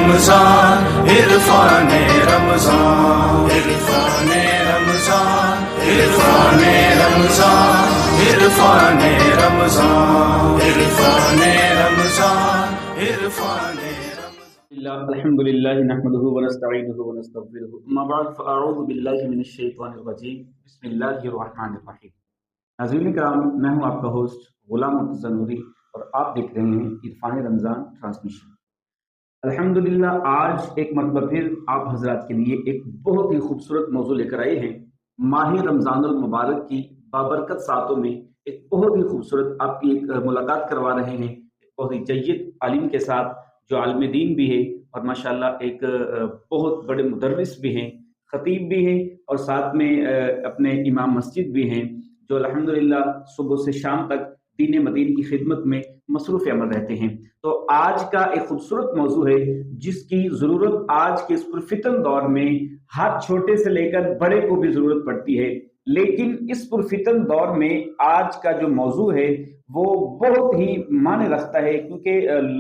رمضان عرفان رمضان عرفان رمضان عرفان رمضان عرفان رمضان عرفان رمضان عرفان الحمد للہ نحمده ونستعینه ونستغفره اما بعد فاعوذ باللہ من الشیطان الرجیم بسم اللہ الرحمن الرحیم۔ ناظرین کرام، میں ہوں آپ کا ہوسٹ غلام مرتضی نوری اور آپ دیکھ رہے ہیں عرفان رمضان ٹرانسمیشن۔ الحمدللہ آج ایک مرتبہ پھر آپ حضرات کے لیے ایک بہت ہی خوبصورت موضوع لے کر آئے ہیں۔ ماہ رمضان المبارک کی بابرکت ساعتوں میں ایک بہت ہی خوبصورت آپ کی ایک ملاقات کروا رہے ہیں، بہت ہی جید عالم کے ساتھ جو عالم دین بھی ہے اور ماشاءاللہ ایک بہت بڑے مدرس بھی ہیں، خطیب بھی ہیں اور ساتھ میں اپنے امام مسجد بھی ہیں، جو الحمدللہ صبح سے شام تک دین مدین کی خدمت میں مصروف عمل رہتے ہیں۔ تو آج کا ایک خوبصورت موضوع ہے جس کی ضرورت آج کے اس پرفتن دور میں ہر چھوٹے سے لے کر بڑے کو بھی ضرورت پڑتی ہے، لیکن اس پرفتن دور میں آج کا جو موضوع ہے وہ بہت ہی معنی رکھتا ہے، کیونکہ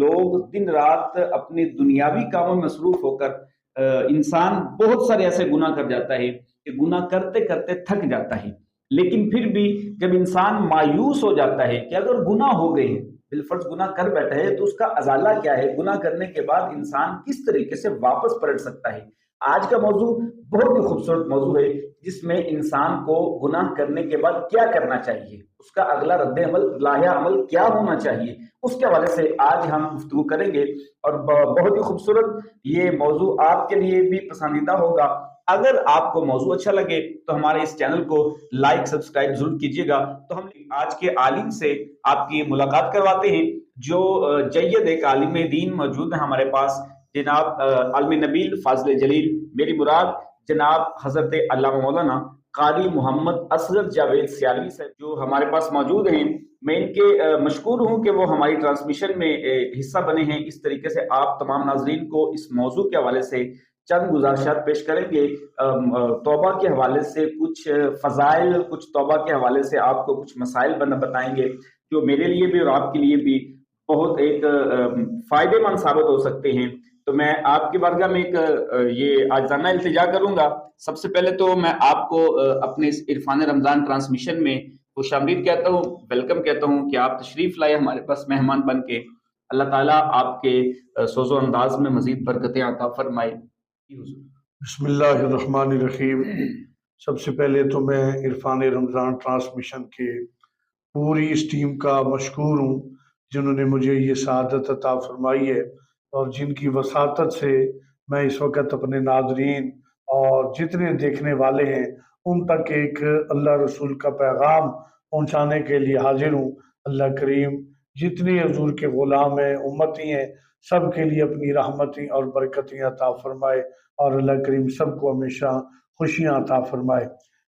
لوگ دن رات اپنے دنیاوی کاموں میں مصروف ہو کر انسان بہت سارے ایسے گناہ کر جاتا ہے کہ گناہ کرتے کرتے تھک جاتا ہے، لیکن پھر بھی جب انسان مایوس ہو جاتا ہے کہ اگر گناہ ہو گئے ہیں، بالفرض گناہ کر بیٹھا ہے، تو اس کا ازالہ کیا ہے، گناہ کرنے کے بعد انسان کس طریقے سے واپس پلٹ سکتا ہے۔ آج کا موضوع بہت ہی خوبصورت موضوع ہے جس میں انسان کو گناہ کرنے کے بعد کیا کرنا چاہیے، اس کا اگلا رد عمل لاحیہ عمل کیا ہونا چاہیے، اس کے حوالے سے آج ہم گفتگو کریں گے اور بہت ہی خوبصورت یہ موضوع آپ کے لیے بھی پسندیدہ ہوگا۔ اگر آپ کو موضوع اچھا لگے تو ہمارے اس چینل کو لائک سبسکرائب ضرور کیجیے گا۔ تو ہم آج کے عالم سے آپ کی ملاقات کرواتے ہیں جو جید ایک عالم دین موجود ہے ہمارے پاس، جناب عالم نبیل فاضل جلیل، میری مراد جناب حضرت علامہ مولانا قاری محمد اصغر جاوید سیالوی صاحب جو ہمارے پاس موجود ہیں۔ میں ان کے مشکور ہوں کہ وہ ہماری ٹرانسمیشن میں حصہ بنے ہیں۔ اس طریقے سے آپ تمام ناظرین کو اس موضوع کے حوالے سے چند گزارشات پیش کریں گے، توبہ کے حوالے سے کچھ فضائل، کچھ توبہ کے حوالے سے آپ کو کچھ مسائل بتائیں گے جو میرے لیے بھی اور آپ کے لیے بھی بہت ایک فائدے مند ثابت ہو سکتے ہیں۔ تو میں آپ کی بارگاہ میں ایک یہ عاجزانہ التجا کروں گا۔ سب سے پہلے تو میں آپ کو اپنے اس عرفان رمضان ٹرانسمیشن میں خوش آمدید کہتا ہوں، ویلکم کہتا ہوں کہ آپ تشریف لائے ہمارے پاس مہمان بن کے۔ اللہ تعالیٰ آپ کے سوز و انداز میں مزید برکتیں عطا فرمائے۔ بسم اللہ الرحمن الرحیم۔ سب سے پہلے تو میں عرفان رمضان ٹرانسمیشن کے پوری اس ٹیم کا مشکور ہوں جنہوں نے مجھے یہ سعادت عطا فرمائی ہے اور جن کی وساطت سے میں اس وقت اپنے ناظرین اور جتنے دیکھنے والے ہیں ان تک ایک اللہ رسول کا پیغام پہنچانے کے لیے حاضر ہوں۔ اللہ کریم جتنے حضور کے غلام ہیں، امتی ہیں، سب کے لیے اپنی رحمتیں اور برکتیں عطا فرمائے اور اللہ کریم سب کو ہمیشہ خوشیاں عطا فرمائے۔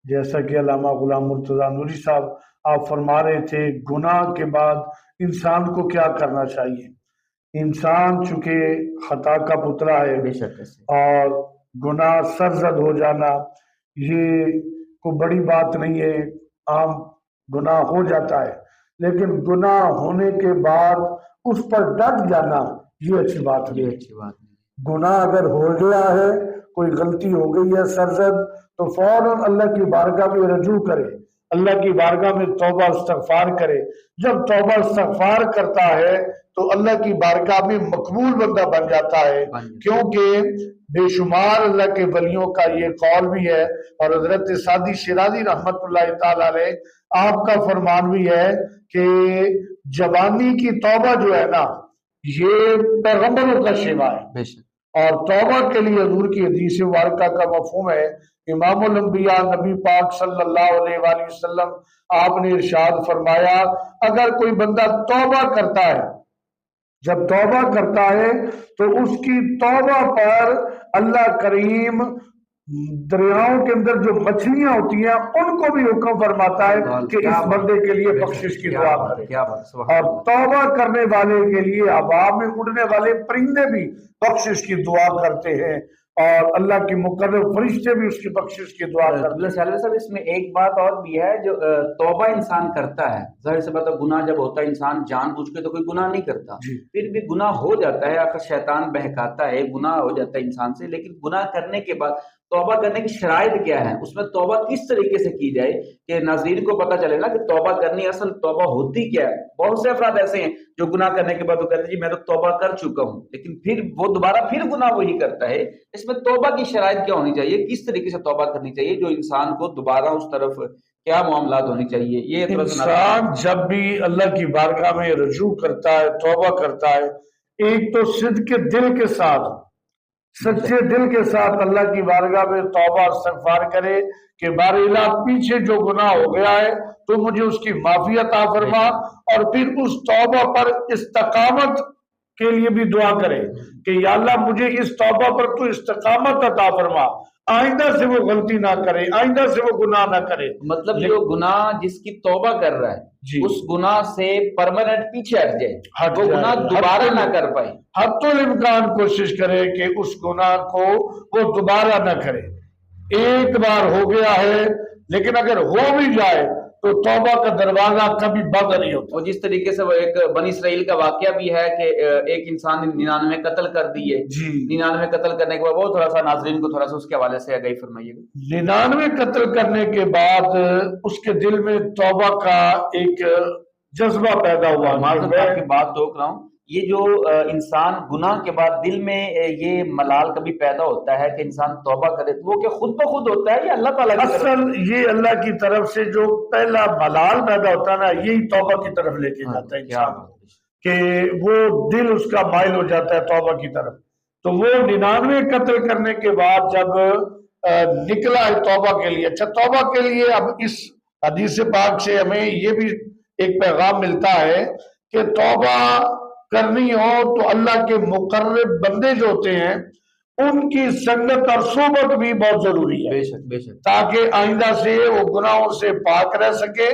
جیسا کہ علامہ غلام مرتضی نوری صاحب آپ فرما رہے تھے، گناہ کے بعد انسان کو کیا کرنا چاہیے۔ انسان چونکہ خطا کا پتلا ہے اور گناہ سرزد ہو جانا یہ کوئی بڑی بات نہیں ہے، عام گناہ ہو جاتا ہے، لیکن گناہ ہونے کے بعد اس پر ڈٹ جانا یہ اچھی بات نہیں۔ گناہ اگر ہو گیا ہے، کوئی غلطی ہو گئی ہے سرزد، تو فوراً اللہ کی بارگاہ میں رجوع کرے، اللہ کی بارگاہ میں توبہ استغفار کرے۔ جب توبہ استغفار کرتا ہے تو اللہ کی بارگاہ میں مقبول بندہ بن جاتا ہے، کیونکہ بے شمار اللہ کے ولیوں کا یہ قول بھی ہے اور حضرت سادی شیرازی رحمت اللہ تعالی علیہ آپ کا فرمان بھی ہے کہ جوانی کی توبہ جو ہے نا یہ پیغمبروں کا شیوا ہے، اور توبہ کے لیے حضور کی حدیث مبارکہ کا مفہوم ہے۔ امام الانبیاء نبی پاک صلی اللہ علیہ وآلہ وسلم آپ نے ارشاد فرمایا، اگر کوئی بندہ توبہ کرتا ہے، جب توبہ کرتا ہے تو اس کی توبہ پر اللہ کریم دریاؤں کے اندر جو مچھلیاں ہوتی ہیں ان کو بھی حکم فرماتا ہے کہ اس بندے کے لیے بخشش کی دعا کرے، اور توبہ کرنے والے کے لیے ہوا میں اڑنے والے پرندے بھی بخشش کی دعا کرتے ہیں۔ اور اللہ کے مقرب فرشتے بھی اس کی بخشش کی دعا کرتے ہیں۔ صاحب اس میں ایک بات اور بھی ہے، جو توبہ انسان کرتا ہے، ظاہر سی بات ہے گناہ جب ہوتا ہے انسان جان بوجھ کے تو کوئی گناہ نہیں کرتا، پھر بھی گناہ ہو جاتا ہے، آخر شیطان بہکاتا ہے، گناہ ہو جاتا ہے انسان سے، لیکن گناہ کرنے کے بعد توبہ کرنے کی شرائط کیا ہے، اس میں توبہ کس طریقے سے کی جائے کہ ناظرین کو پتہ چلے نا کہ توبہ کرنی اصل توبہ ہوتی کیا ہے۔ بہت سے افراد ایسے ہیں جو گناہ کرنے کے بعد وہ کہتے ہیں جی میں تو توبہ کر چکا ہوں، لیکن پھر وہ دوبارہ پھر گناہ وہی کرتا ہے۔ اس میں توبہ کی شرائط کیا ہونی چاہیے، کس طریقے سے توبہ کرنی چاہیے جو انسان کو دوبارہ اس طرف کیا معاملات ہونی چاہیے؟ یہ انسان جب بھی اللہ کی بارگاہ میں رجوع کرتا ہے، توبہ کرتا ہے، ایک تو صدق دل کے ساتھ، سچے دل کے ساتھ اللہ کی بارگاہ میں توبہ استغفار کرے کہ بار الہ پیچھے جو گناہ ہو گیا ہے تو مجھے اس کی معافی عطا فرما، اور پھر اس توبہ پر استقامت کے لیے بھی دعا کرے کہ یا اللہ مجھے اس توبہ پر تو استقامت عطا فرما، آئندہ سے وہ غلطی نہ کرے، آئندہ سے وہ گناہ نہ کرے۔ مطلب جو گناہ جس کی توبہ کر رہا ہے اس گناہ سے پرماننٹ پیچھے ہٹ جائے، وہ گناہ دوبارہ نہ کر پائے، حتی الامکان کوشش کرے کہ اس گناہ کو وہ دوبارہ نہ کرے۔ ایک بار ہو گیا ہے لیکن اگر ہو بھی جائے تو توبہ کا دروازہ کبھی بند نہیں ہوتا۔ اور جس طریقے سے وہ ایک بنی اسرائیل کا واقعہ بھی ہے کہ ایک انسان نے 99 قتل کر دیے، 99 قتل کرنے کے بعد وہ تھوڑا سا ناظرین کو تھوڑا سا اس کے حوالے سے آگاہی فرمائیے گا۔ 99 قتل کرنے کے بعد اس کے دل میں توبہ کا ایک جذبہ پیدا ہوا۔ معذرت آپ کی بات ٹوک رہا ہوں، یہ جو انسان گناہ کے بعد دل میں یہ ملال کبھی پیدا ہوتا ہے کہ انسان توبہ کرے تو وہ کہ خود بخود ہوتا ہے یا اللہ تعالیٰ کی طرف؟ اصل یہ اللہ کی طرف سے جو پہلا ملال پیدا ہوتا ہے نا، یہی توبہ کی طرف لے کے جاتا ہے انسان کہ وہ دل اس کا مائل ہو جاتا ہے توبہ کی طرف۔ تو وہ 99 قتل کرنے کے بعد جب نکلا ہے توبہ کے لیے، اچھا توبہ کے لیے اب اس حدیث پاک سے ہمیں یہ بھی ایک پیغام ملتا ہے کہ توبہ کرنی ہو تو اللہ کے مقرب بندے جو ہوتے ہیں ان کی سنگت اور صحبت بھی بہت ضروری ہے، بے شک بے شک، تاکہ آئندہ سے وہ گناہوں سے پاک رہ سکے،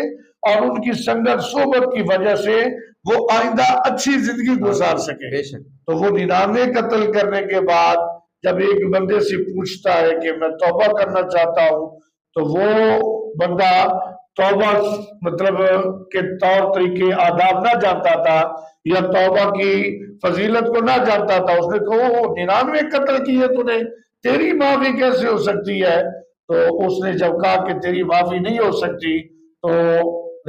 اور ان کی سنگت صحبت کی وجہ سے وہ آئندہ اچھی زندگی گزار سکے۔ بے شک۔ تو وہ 99 قتل کرنے کے بعد جب ایک بندے سے پوچھتا ہے کہ میں توبہ کرنا چاہتا ہوں، تو وہ بندہ توبہ مطلب کے طور طریقے آداب نہ جانتا تھا یا توبہ کی فضیلت کو نہ جانتا تھا۔ اس نے کہا 99 قتل کیے تو نے، تیری معافی کیسے ہو سکتی ہے؟ تو اس نے جب کہا کہ تیری معافی نہیں ہو سکتی تو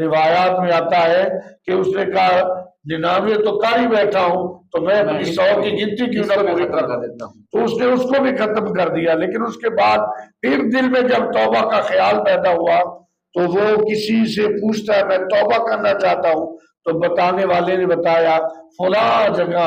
روایات میں آتا ہے کہ اس نے کہا 99 تو کر ہی بیٹھا ہوں تو میں اپنی 100 کی گنتی کیوں نہ پوری کر دیتا ہوں، تو اس نے اس کو بھی ختم کر دیا۔ لیکن اس کے بعد پھر دل میں جب توبہ کا خیال پیدا ہوا تو وہ کسی سے پوچھتا ہے میں توبہ کرنا چاہتا ہوں، تو بتانے والے نے بتایا فلاں جگہ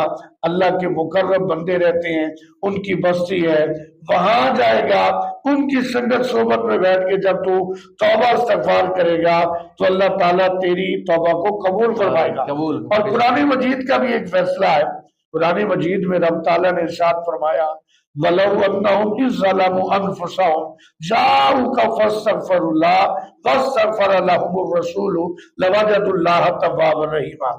اللہ کے مقرب بندے رہتے ہیں، ان کی بستی ہے، وہاں جائے گا، ان کی سنگت صحبت میں بیٹھ کے جب تو توبہ استغفار کرے گا تو اللہ تعالیٰ تیری توبہ کو قبول فرمائے گا۔ اور قرآن مجید کا بھی ایک فیصلہ ہے، قرآن مجید میں رب تعالیٰ نے ارشاد فرمایا وَلَوْ أَنَّهُمْ إِذْ ظَلَمُوا أَنفُسَهُمْ جَاءُوكَ فَاسْتَغْفَرُوا اللَّهَ وَاسْتَغْفَرَ لَهُمُ الرَّسُولُ لَوَجَدُوا اللَّهَ تَوَّابًا رَحِيمًا۔